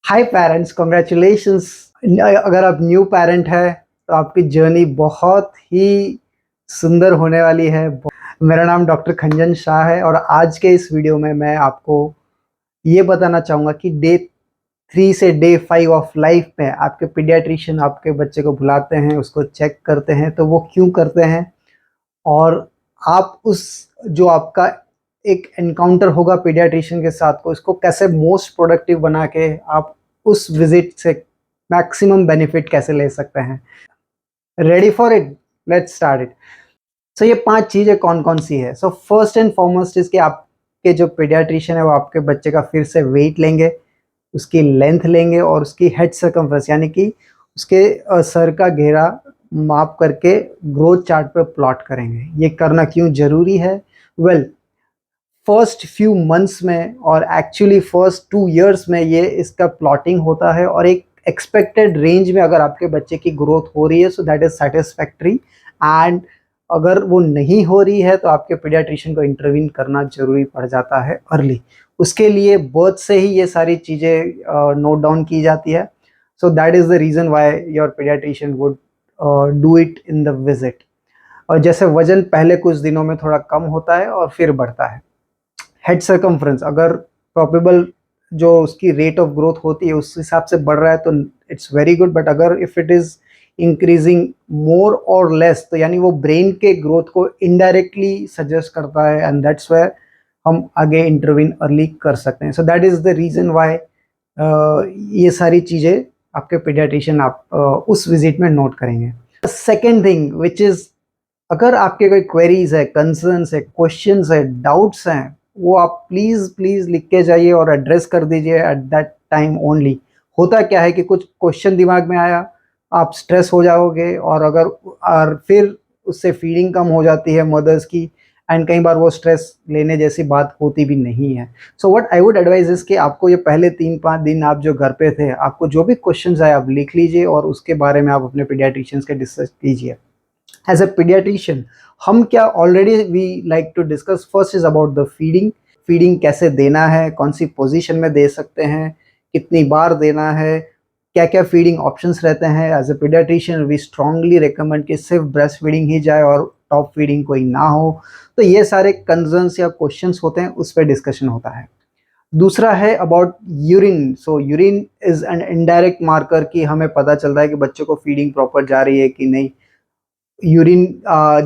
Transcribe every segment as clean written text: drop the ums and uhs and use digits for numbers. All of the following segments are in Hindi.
हाय पेरेंट्स, कॉन्ग्रेचुलेशंस। अगर आप न्यू पेरेंट है तो आपकी जर्नी बहुत ही सुंदर होने वाली है। मेरा नाम डॉक्टर खंजन शाह है और आज के इस वीडियो में मैं आपको ये बताना चाहूँगा कि डे 3 से डे 5 ऑफ लाइफ में आपके पीडियाट्रिशियन आपके बच्चे को बुलाते हैं, उसको चेक करते हैं, तो वो क्यों करते हैं और आप उस जो आपका एक एनकाउंटर होगा पीडियाट्रिशियन के साथ को इसको कैसे मोस्ट प्रोडक्टिव बना के आप उस विजिट से मैक्सिमम बेनिफिट कैसे ले सकते हैं। Ready for it? Let's start it. So ये 5 चीज़ें कौन कौन सी है। सो फर्स्ट एंड फॉरमोस्ट इसके आपके जो पीडियाट्रिशियन है वो आपके बच्चे का फिर से वेट लेंगे, उसकी लेंथ लेंगे और उसकी हेड सर्कम्फ्रेंस यानी कि उसके सर का घेरा माप करके ग्रोथ चार्ट पे प्लॉट करेंगे। ये करना क्यों ज़रूरी है? वेल, फर्स्ट फ्यू मंथ्स में और एक्चुअली फर्स्ट 2 इयर्स में ये इसका प्लॉटिंग होता है और एक एक्सपेक्टेड रेंज में अगर आपके बच्चे की ग्रोथ हो रही है so that is satisfactory. And अगर वो नहीं हो रही है तो आपके पीडियाट्रिशियन को इंटरवीन करना ज़रूरी पड़ जाता है अर्ली। उसके लिए बर्थ से ही ये सारी चीज़ें नोट डाउन की जाती है। So that is the reason why your paediatrician would do it in the visit. और जैसे वजन पहले कुछ दिनों में थोड़ा कम होता है और फिर बढ़ता है। हेड सर्कम्फ्रेंस अगर प्रोबेबल जो उसकी रेट ऑफ ग्रोथ होती है उस हिसाब से बढ़ रहा है तो इट्स वेरी गुड, बट अगर इफ़ इट इज़ इंक्रीजिंग मोर और लेस तो यानी वो ब्रेन के ग्रोथ को इनडायरेक्टली सजेस्ट करता है एंड दैट्स वेयर हम आगे इंटरवीन अर्ली कर सकते हैं। So that is the reason why ये सारी चीज़ें आपके पीडियाट्रिशियन आप उस विजिट में नोट करेंगे। सेकेंड थिंग विच इज़, अगर आपके कोई क्वेरीज है, कंसर्न्स है, क्वेश्चंस है, डाउट्स हैं, वो आप प्लीज़ प्लीज़ लिख के जाइए और एड्रेस कर दीजिए एट दैट टाइम ओनली। होता क्या है कि कुछ क्वेश्चन दिमाग में आया, आप स्ट्रेस हो जाओगे और फिर उससे फीडिंग कम हो जाती है मदर्स की एंड कई बार वो स्ट्रेस लेने जैसी बात होती भी नहीं है। So what I would advise इस कि आपको ये पहले 3-5 दिन आप जो घर पे थे, आपको जो भी क्वेश्चंस आए आप लिख लीजिए और उसके बारे में आप अपने पीडियाट्रिशियंस के डिस्कस कीजिए। एज अ पीडियाट्रिशियन हम क्या already we like to discuss first is about the feeding. Feeding कैसे देना है, कौन सी पोजीशन में दे सकते हैं, कितनी बार देना है, क्या क्या फीडिंग ऑप्शंस रहते हैं। As a paediatrician we strongly recommend कि सिर्फ ब्रेस्ट फीडिंग ही जाए और टॉप फीडिंग कोई ना हो। तो ये सारे कंसर्न्स या क्वेश्चंस होते हैं, उस पर डिस्कशन होता है। दूसरा है about urine. So urine is an indirect marker कि हमें पता चलता है कि बच्चों को फीडिंग प्रॉपर जा रही है कि नहीं। यूरिन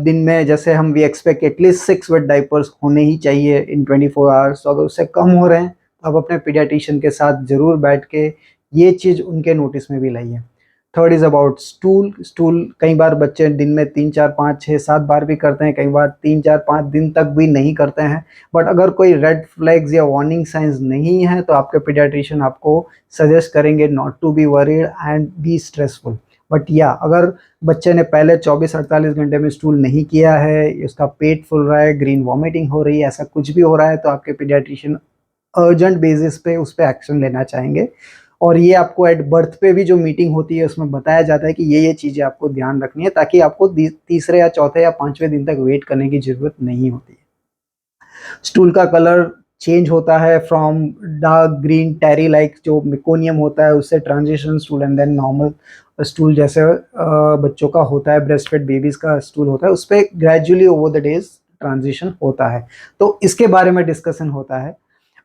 दिन में जैसे हम we expect at least 6 wet diapers होने ही चाहिए इन 24 आवर्स। तो अगर उससे कम हो रहे हैं तो आप अपने पीडियाट्रिशियन के साथ ज़रूर बैठ के ये चीज़ उनके नोटिस में भी लाइए। Third is about stool. Stool कई बार बच्चे दिन में 3 4 5 6 7 बार भी करते हैं, कई बार 3 4 5 दिन तक भी नहीं करते हैं। बट अगर कोई रेड फ्लैग्स या वार्निंग साइंस नहीं है तो आपके पीडियाट्रिशियन आपको सजेस्ट करेंगे not to be worried and be stressful. But या अगर बच्चे ने पहले 24-48 घंटे में स्टूल नहीं किया है, उसका पेट फूल रहा है, ग्रीन वॉमिटिंग हो रही है, ऐसा कुछ भी हो रहा है तो आपके पीडियाट्रिशियन अर्जेंट बेसिस पे उस पे एक्शन लेना चाहेंगे। और ये आपको एट बर्थ पे भी जो मीटिंग होती है उसमें बताया जाता है कि ये चीज़ें आपको ध्यान रखनी है ताकि आपको तीसरे या चौथे या 5वें दिन तक वेट करने की ज़रूरत नहीं होती है। स्टूल का कलर चेंज होता है from dark green tarry like जो मेकोनियम होता है उससे transition stool and then normal stool जैसे बच्चों का होता है, ब्रेस्ट फेड बेबीज का स्टूल होता है, उस पर gradually over the days transition होता है। तो इसके बारे में डिस्कशन होता है।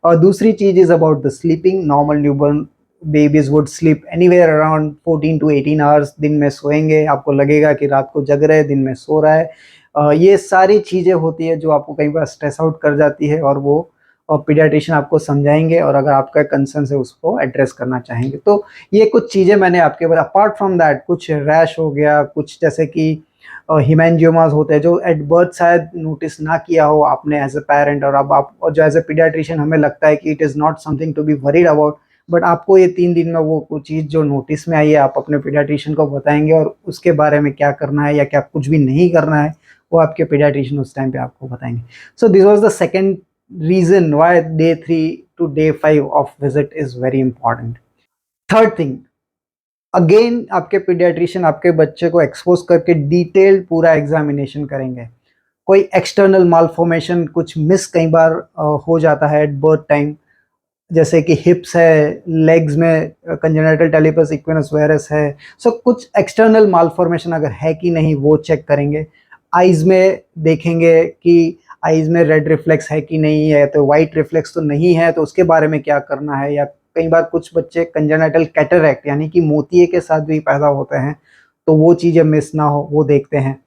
और दूसरी चीज़ is about the sleeping. Normal newborn babies would sleep anywhere around 14 to 18 hours. दिन में सोएंगे, आपको लगेगा कि रात को जग रहे हैं, दिन में सो रहा है। ये सारी चीज़ें होती है जो आपको कई बार स्ट्रेस आउट कर जाती है और वो पीडियाट्रिशियन आपको समझाएंगे और अगर आपका कंसर्न है उसको एड्रेस करना चाहेंगे। तो ये कुछ चीज़ें मैंने आपके बाद अपार्ट फ्रॉम दैट कुछ रैश हो गया, कुछ जैसे कि हिमेंजियोमास होते हैं जो एट बर्थ शायद नोटिस ना किया हो आपने एज अ पेरेंट, और अब आप और जो एज अ पीडियाट्रिशियन हमें लगता है कि it is not something to be worried about. But आपको ये 3 दिन में वो चीज़ जो नोटिस में आई है आप अपने पीडियाट्रिशियन को बताएंगे और उसके बारे में क्या करना है या क्या कुछ भी नहीं करना है वो आपके पीडियाट्रिशियन उस टाइम पे आपको बताएंगे। So this was the second reason why day 3 to day 5 of visit is very important. Third thing, again आपके पीडियाट्रिशियन आपके बच्चे को एक्सपोज करके डिटेल्ड पूरा एग्जामिनेशन करेंगे। कोई एक्सटर्नल मालफॉर्मेशन कुछ मिस कई बार हो जाता है एट बर्थ टाइम, जैसे कि हिप्स है, लेग्स में कंजेनिटल टेलिपस इक्विनस वेरस है। सो कुछ एक्सटर्नल मालफॉर्मेशन अगर है कि नहीं वो चेक करेंगे। आइज़ में देखेंगे कि आइज़ में रेड रिफ्लेक्स है कि नहीं है, तो वाइट रिफ्लेक्स तो नहीं है, तो उसके बारे में क्या करना है। या कई बार कुछ बच्चे कंजेनिटल कैटरैक्ट यानी कि मोतिये के साथ भी पैदा होते हैं, तो वो चीज़ें मिस ना हो वो देखते हैं।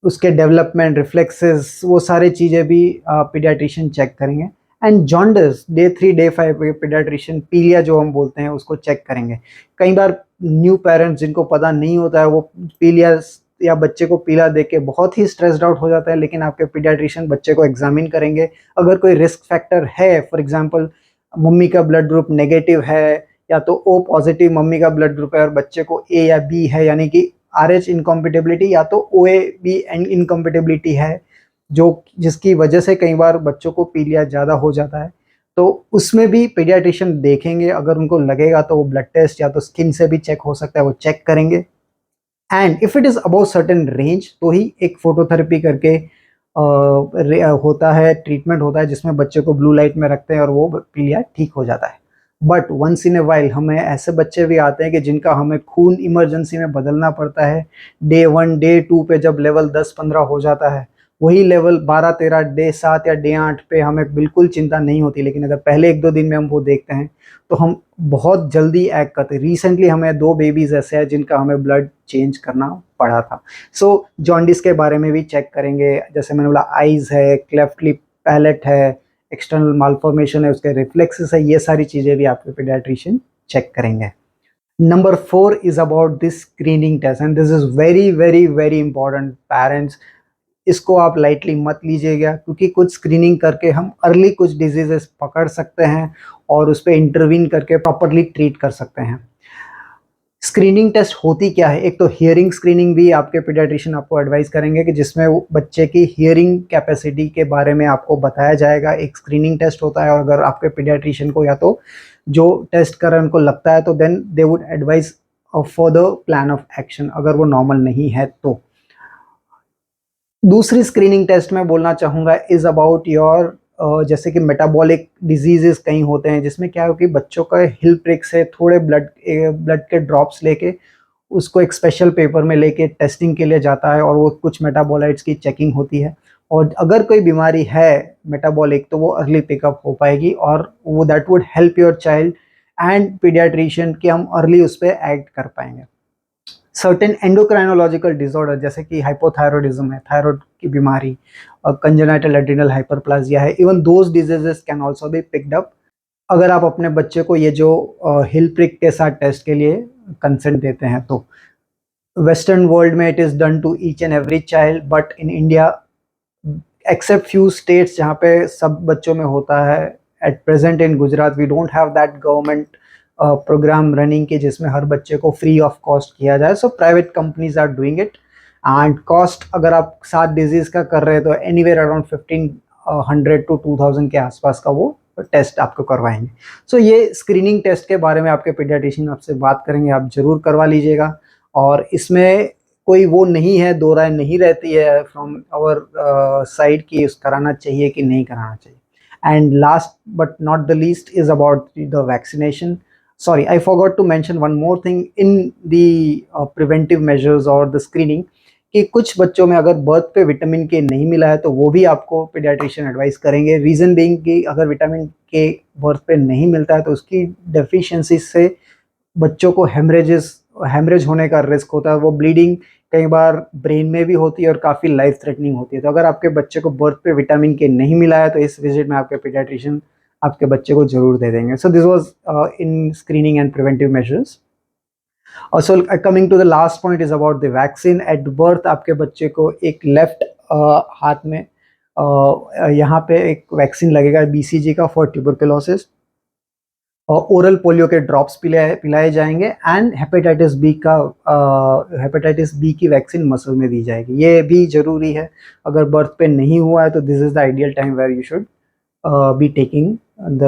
उसके डेवलपमेंट, रिफ्लेक्सेस, वो सारी चीज़ें भी पीडियाट्रिशियन चेक करेंगे। एंड जॉन्डिस डे 3 डे 5 पे पीडियाट्रिशियन पीलिया जो हम बोलते हैं उसको चेक करेंगे। कई बार न्यू पेरेंट्स जिनको पता नहीं होता है वो पीलिया या बच्चे को पीला देख के बहुत ही स्ट्रेस्ड आउट हो जाता है, लेकिन आपके पीडियाट्रिशियन बच्चे को एग्जामिन करेंगे। अगर कोई रिस्क फैक्टर है, फॉर एग्जांपल मम्मी का ब्लड ग्रुप नेगेटिव है या तो ओ पॉजिटिव मम्मी का ब्लड ग्रुप है और बच्चे को ए या बी है, यानी कि RH इनकॉम्पिटेबिलिटी या तो OAB इनकॉम्पिटेबिलिटी है, जो जिसकी वजह से कई बार बच्चों को पीलिया ज़्यादा हो जाता है, तो उसमें भी पीडियाट्रिशियन देखेंगे। अगर उनको लगेगा तो वो ब्लड टेस्ट या तो स्किन से भी चेक हो सकता है, वो चेक करेंगे। And if it is above certain range तो ही एक फोटोथेरेपी करके होता है, ट्रीटमेंट होता है जिसमें बच्चे को ब्लू लाइट में रखते हैं और वो पीलिया ठीक हो जाता है। But once in a while हमें ऐसे बच्चे भी आते हैं कि जिनका हमें खून इमरजेंसी में बदलना पड़ता है। डे 1 डे 2 पे जब लेवल 10-15 हो जाता है, वही लेवल 12-13 डे 7 या डे 8 पे हमें बिल्कुल चिंता नहीं होती, लेकिन अगर पहले 1-2 दिन में हम वो देखते हैं तो हम बहुत जल्दी एक्ट करते हैं। रिसेंटली हमें 2 बेबीज़ ऐसे हैं जिनका हमें ब्लड चेंज करना पड़ा था। सो जॉन्डिस के बारे में भी चेक करेंगे। जैसे मैंने बोला आइज़ है, क्लेफ्ट लिप पैलेट है, एक्सटर्नल मालफॉर्मेशन है, उसके रिफ्लेक्सेस है, ये सारी चीज़ें भी आपके पीडियाट्रिशियन चेक करेंगे। Number 4 is about this screening test and this is very very very important. Parents, इसको आप लाइटली मत लीजिएगा, क्योंकि कुछ स्क्रीनिंग करके हम अर्ली कुछ डिजीजेस पकड़ सकते हैं और उस पर इंटरवीन करके प्रॉपरली ट्रीट कर सकते हैं। स्क्रीनिंग टेस्ट होती क्या है? एक तो हियरिंग स्क्रीनिंग भी आपके पीडियाट्रिशियन आपको एडवाइस करेंगे कि जिसमें वो बच्चे की हियरिंग कैपेसिटी के बारे में आपको बताया जाएगा। एक स्क्रीनिंग टेस्ट होता है और अगर आपके पीडियाट्रिशियन को या तो जो टेस्ट कर रहे हैं उनको लगता है तो then they would advise for the plan of action, अगर वो नॉर्मल नहीं है तो। दूसरी स्क्रीनिंग टेस्ट मैं बोलना चाहूँगा इज़ अबाउट योर जैसे कि मेटाबॉलिक डिजीजेस कहीं होते हैं जिसमें क्या हो कि बच्चों का हिल प्रिक से थोड़े ब्लड के ड्रॉप्स लेके उसको एक स्पेशल पेपर में लेके टेस्टिंग के लिए जाता है और वो कुछ मेटाबोलाइट्स की चेकिंग होती है। और अगर कोई बीमारी है मेटाबॉलिक तो वो अर्ली पिकअप हो पाएगी और वो that would help your child and paediatrician कि हम अर्ली उस पर एक्ट कर पाएंगे। सर्टेन एंडोक्राइनोलॉजिकल डिसऑर्डर जैसे कि हाइपोथायरॉयडिज्म है, थायराइड की बीमारी, और कंजेनाइटल एड्रिनल हाइपरप्लासिया है, even those diseases can also be picked up अगर आप अपने बच्चे को ये जो हिल प्रिक के साथ टेस्ट के लिए कंसेंट देते हैं तो। वेस्टर्न वर्ल्ड में it is done to each and every child, but in India except few states जहाँ पे सब बच्चों में होता है, at present in Gujarat we don't have that government programme running के जिसमें हर बच्चे को फ्री ऑफ कॉस्ट किया जाए। So private companies are doing it and cost अगर आप 7 डिजीज़ का कर रहे हैं तो एनीवेयर अराउंड 1500 to 2000 के आसपास का वो टेस्ट आपको करवाएंगे। सो ये स्क्रीनिंग टेस्ट के बारे में आपके पीडियाट्रिशियन आपसे बात करेंगे, आप ज़रूर करवा लीजिएगा। और इसमें कोई वो नहीं है, दो राय नहीं रहती है फ्रॉम आवर साइड की उस कराना चाहिए कि नहीं कराना चाहिए। And last but not the least is about the vaccination. Sorry, I forgot to mention one more thing in the preventive measures or the screening कि कुछ बच्चों में अगर बर्थ पे विटामिन के नहीं मिला है तो वो भी आपको पीडियाट्रिशियन एडवाइस करेंगे। रीज़न बीइंग कि अगर विटामिन के बर्थ पे नहीं मिलता है तो उसकी डेफिशिएंसी से बच्चों को हेमरेज होने का रिस्क होता है। वो ब्लीडिंग कई बार ब्रेन में भी होती है और काफ़ी लाइफ थ्रेटनिंग होती है। तो अगर आपके बच्चे को बर्थ पे विटामिन के नहीं मिला है तो इस विजिट में आपके पीडियाट्रिशियन आपके बच्चे को जरूर दे देंगे। So this was in screening and preventive measures. So coming to the last point is about the vaccine. At birth आपके बच्चे को एक लेफ्ट हाथ में यहाँ पे एक वैक्सीन लगेगा BCG का फॉर ट्यूबरकुलोसिस, और ओरल पोलियो के ड्रॉप्स पिलाए जाएंगे एंड हेपेटाइटिस बी की वैक्सीन मसल में दी जाएगी। ये भी ज़रूरी है, अगर बर्थ पे नहीं हुआ है तो this is the ideal time where you should be taking the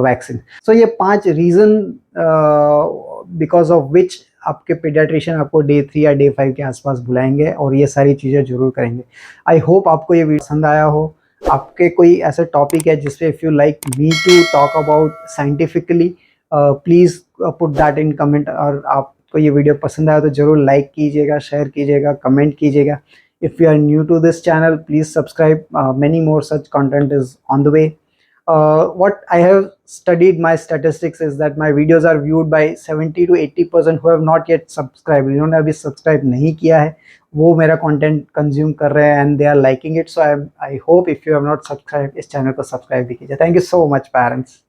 vaccine. So ये 5 रीज़न बिकॉज ऑफ विच आपके पीडियाट्रिशियन आपको डे 3 या डे 5 के आसपास बुलाएंगे और ये सारी चीज़ें जरूर करेंगे। आई होप आपको ये वीडियो पसंद आया हो। आपके कोई ऐसा टॉपिक है जिस पे if you like me to talk about scientifically, please put that in comment. और आपको ये वीडियो पसंद आया तो ज़रूर लाइक कीजिएगा, शेयर कीजिएगा, कमेंट कीजिएगा। If you are new to this channel, please subscribe. Many more such content is on the way. What I have studied my statistics is that my videos are viewed by 70 to 80% who have not yet subscribed. जिन्होंने अभी सब्सक्राइब नहीं किया है वो मेरा कंटेंट कंज्यूम कर रहे हैं and they are liking it. So I hope if you have not subscribe इस चैनल को सब्सक्राइब भी कीजिए। Thank you so much parents.